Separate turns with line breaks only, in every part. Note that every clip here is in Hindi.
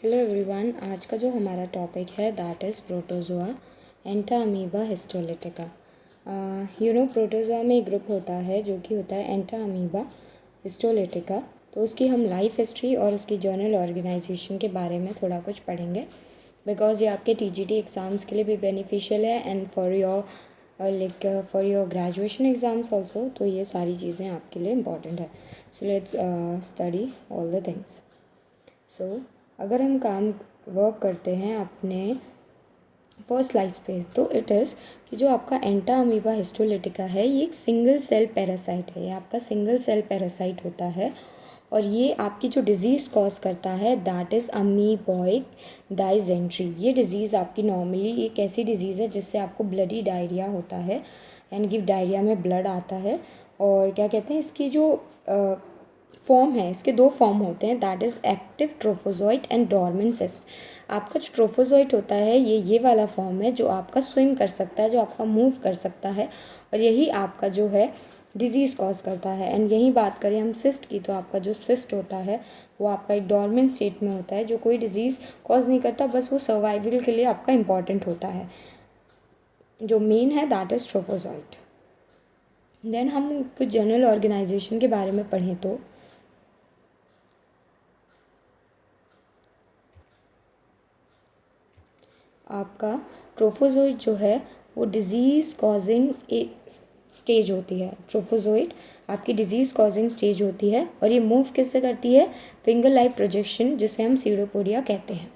हेलो एवरीवन, आज का जो हमारा टॉपिक है that is protozoa Entamoeba histolytica. Protozoa में एक ग्रुप होता है जो कि होता है एंटा अमीबा हिस्टोलिटिका। तो उसकी हम लाइफ हिस्ट्री और उसकी जर्नल ऑर्गेनाइजेशन के बारे में थोड़ा कुछ पढ़ेंगे, बिकॉज ये आपके टीजीटी एग्ज़ाम्स के लिए भी बेनिफिशियल है and for your graduation exams also. तो ये सारी चीज़ें आपके लिए इम्पॉर्टेंट है। So let's study all the things. So अगर हम वर्क करते हैं अपने फर्स्ट स्लाइड पे, तो इट इज़ कि जो आपका एंटा अमीबा हिस्टोलिटिका है ये एक सिंगल सेल पैरासाइट है। ये आपका सिंगल सेल पैरासाइट होता है और ये आपकी जो डिज़ीज़ कॉज करता है दैट इज़ अमीबॉइक डाइजेंट्री। ये डिज़ीज़ आपकी नॉर्मली एक ऐसी डिज़ीज़ है जिससे आपको ब्लडी डायरिया होता है एंड गिव डायरिया में ब्लड आता है। और क्या कहते हैं, इसकी जो फॉर्म है, इसके दो फॉर्म होते हैं, that is active trophozoite and dormant cyst. आपका जो ट्रोफोजोइट होता है ये वाला फॉर्म है जो आपका स्विम कर सकता है, जो आपका मूव कर सकता है, और यही आपका जो है डिज़ीज़ कॉज करता है। एंड यही बात करें हम सिस्ट की, तो आपका जो सिस्ट होता है वो आपका एक डॉर्मेंट स्टेट में होता है जो कोई डिज़ीज़ कॉज नहीं करता, बस वो सर्वाइवल के लिए आपका इम्पॉर्टेंट होता है। जो मेन है दैट इज़ ट्रोफोजोइट। देन हम कुछ जनरल ऑर्गेनाइजेशन के बारे में पढ़ें तो आपका ट्रोफोजोइट जो है वो डिज़ीज़ कॉजिंग स्टेज होती है। ट्रोफोजोइट आपकी डिज़ीज़ कॉजिंग स्टेज होती है और ये मूव किससे करती है? फिंगर लाइक प्रोजेक्शन, जिसे हम सीडोपोडिया कहते हैं।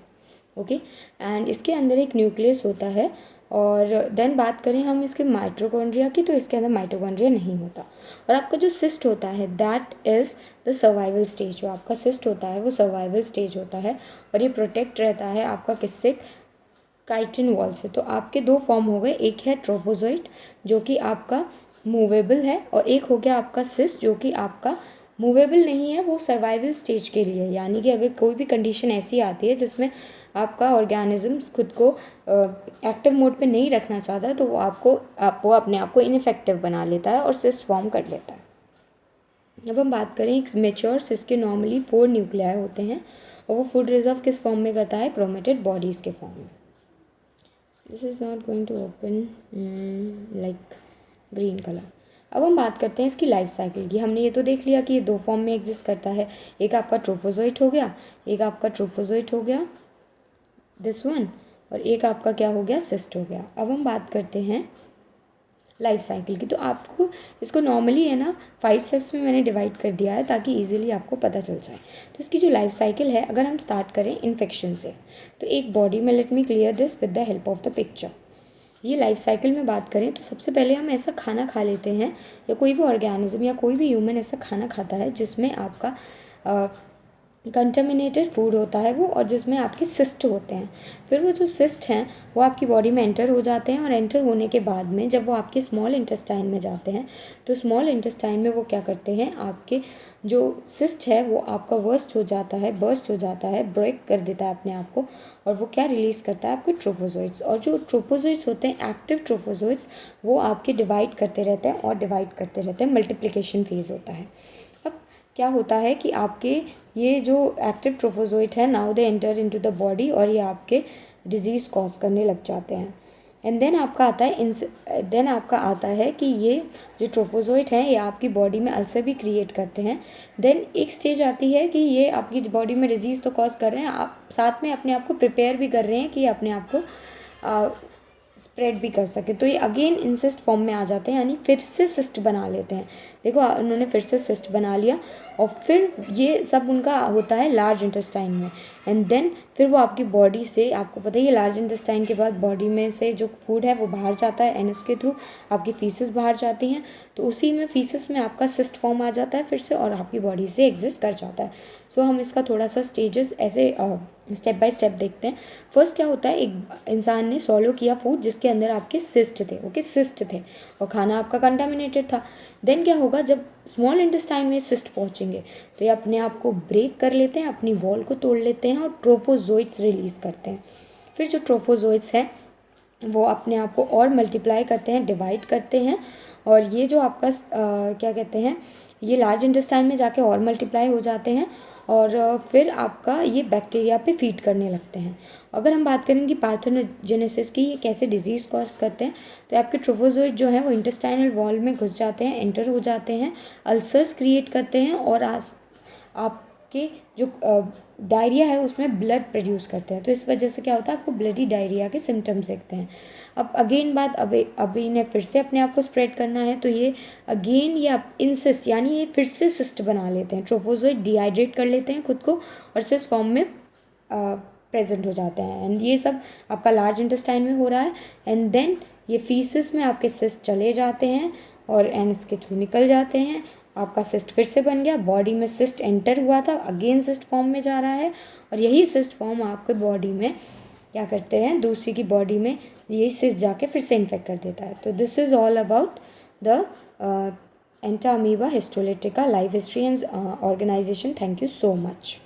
ओके, एंड इसके अंदर एक न्यूक्लियस होता है। और देन बात करें हम इसके माइटोकॉन्ड्रिया की, तो इसके अंदर माइटोकॉन्ड्रिया नहीं होता। और आपका जो सिस्ट होता है that is the survival stage. जो आपका सिस्ट होता है वो सर्वाइवल स्टेज होता है और ये प्रोटेक्ट रहता है आपका किससे? काइटिन वॉल से। तो आपके दो फॉर्म हो गए, एक है ट्रोपोजोइट जो कि आपका मूवेबल है, और एक हो गया आपका सिस्ट जो कि आपका मूवेबल नहीं है, वो सर्वाइवल स्टेज के लिए। यानी कि अगर कोई भी कंडीशन ऐसी आती है जिसमें आपका ऑर्गेनिज्म खुद को एक्टिव मोड पे नहीं रखना चाहता, तो वो अपने आप को इनफेक्टिव बना लेता है और सिस्ट फॉर्म कर लेता है। अब हम बात करें एक मेच्योर सिस्ट के, नॉर्मली 4 न्यूक्लियाई होते हैं और वो फूड रिजर्व किस फॉर्म में करता है? क्रोमेटेड बॉडीज़ के फॉर्म में। This is not going to open like green colour. अब हम बात करते हैं इसकी लाइफ साइकिल की। हमने ये तो देख लिया कि ये दो फॉर्म में एग्जिस्ट करता है, एक आपका ट्रोफोजोइट हो गया, दिस वन, और एक आपका क्या हो गया? सिस्ट हो गया। अब हम बात करते हैं लाइफ साइकिल की। तो आपको इसको नॉर्मली है ना 5 स्टेप्स में मैंने डिवाइड कर दिया है ताकि इजीली आपको पता चल जाए। तो इसकी जो लाइफ साइकिल है, अगर हम स्टार्ट करें इन्फेक्शन से, तो एक बॉडी में, let me clear this with the help of the picture. ये लाइफ साइकिल में बात करें तो सबसे पहले हम ऐसा खाना खा लेते हैं, या कोई भी ऑर्गेनिज्म या कोई भी ह्यूमन ऐसा खाना खाता है जिसमें आपका कंटामिनेटेड फूड होता है वो, और जिसमें आपके सिस्ट होते हैं। फिर वो जो सिस्ट हैं वो आपकी बॉडी में एंटर हो जाते हैं, और एंटर होने के बाद में जब वो आपके स्मॉल इंटेस्टाइन में जाते हैं, तो स्मॉल इंटेस्टाइन में वो क्या करते हैं, आपके जो सिस्ट है वो आपका बर्स्ट हो जाता है, ब्रेक कर देता है अपने आप को, और वो क्या रिलीज़ करता है? आपके ट्रोफोजोइट्स। और जो ट्रोफोजोइट्स होते हैं, एक्टिव ट्रोफोजोइट्स, वो आपके डिवाइड करते रहते हैं, मल्टीप्लिकेशन फेज़ होता है। अब क्या होता है कि आपके ये जो एक्टिव ट्रोफोजोइट है, now they enter into the body और ये आपके डिजीज़ कॉज करने लग जाते हैं। एंड देन आपका आता है कि ये जो ट्रोफोजोइट हैं ये आपकी बॉडी में अल्सर भी क्रिएट करते हैं। देन एक स्टेज आती है कि ये आपकी बॉडी में डिजीज़ तो कॉज कर रहे हैं, आप साथ में अपने आप को प्रिपेयर भी कर रहे हैं कि अपने आप को स्प्रेड भी कर सके। तो ये अगेन इंसिस्ट फॉर्म में आ जाते हैं, यानी फिर से सिस्ट बना लेते हैं। देखो, उन्होंने फिर से सिस्ट बना लिया, और फिर ये सब उनका होता है लार्ज इंटेस्टाइन में। एंड देन फिर वो आपकी बॉडी से, आपको पता ही है लार्ज इंटेस्टाइन के बाद बॉडी में से जो फूड है वो बाहर जाता है, एंड इसके थ्रू आपकी फीसेस बाहर जाती हैं। तो उसी में फीसेस में आपका सिस्ट फॉर्म आ जाता है फिर से, और आपकी बॉडी से एग्जिस्ट कर जाता है। सो हम इसका थोड़ा सा स्टेजेस ऐसे स्टेप बाय स्टेप देखते हैं। फर्स्ट क्या होता है, एक इंसान ने सॉलो किया फूड जिसके अंदर आपके सिस्ट थे, और खाना आपका कंटामिनेटेड था। देन क्या होगा, जब स्मॉल इंटेस्टाइन में सिस्ट पहुंचेंगे तो ये अपने आप को ब्रेक कर लेते हैं, अपनी वॉल को तोड़ लेते हैं और ट्रोफोजोइट्स रिलीज़ करते हैं। फिर जो ट्रोफोजोइट्स हैं वो अपने आप को और मल्टीप्लाई करते हैं, डिवाइड करते हैं, और ये जो आपका क्या कहते हैं, ये लार्ज इंटेस्टाइन में जाके और मल्टीप्लाई हो जाते हैं, और फिर आपका ये बैक्टीरिया पे फीड करने लगते हैं। अगर हम बात करें कि पार्थेनोजेनेसिस की, ये कैसे डिजीज़ कॉज करते हैं, तो आपके ट्रोफोजोइड जो है वो इंटेस्टाइनल वॉल में घुस जाते हैं, एंटर हो जाते हैं, अल्सर्स क्रिएट करते हैं और आपके जो डायरिया है उसमें ब्लड प्रोड्यूस करते हैं। तो इस वजह से क्या होता है, आपको ब्लडी डायरिया के सिम्टम्स दिखते हैं। अब अगेन बात, अभी इन्हें फिर से अपने आप को स्प्रेड करना है, तो ये अगेन ये इंसिस्ट यानी ये फिर से सिस्ट बना लेते हैं। ट्रोफोजोइड डिहाइड्रेट कर लेते हैं खुद को और सिस्ट फॉर्म में प्रेजेंट हो जाते हैं। एंड ये सब आपका लार्ज इंटेस्टाइन में हो रहा है। एंड देन ये फीसिस में आपके सिस्ट चले जाते हैं और एनस के थ्रू निकल जाते हैं। आपका सिस्ट फिर से बन गया, बॉडी में सिस्ट एंटर हुआ था, अगेन सिस्ट फॉर्म में जा रहा है और यही सिस्ट फॉर्म आपके बॉडी में क्या करते हैं, दूसरी की बॉडी में यही सिस्ट जाके फिर से इन्फेक्ट कर देता है। तो this is all about the Entamoeba histolytica life history and organisation. Thank you so much.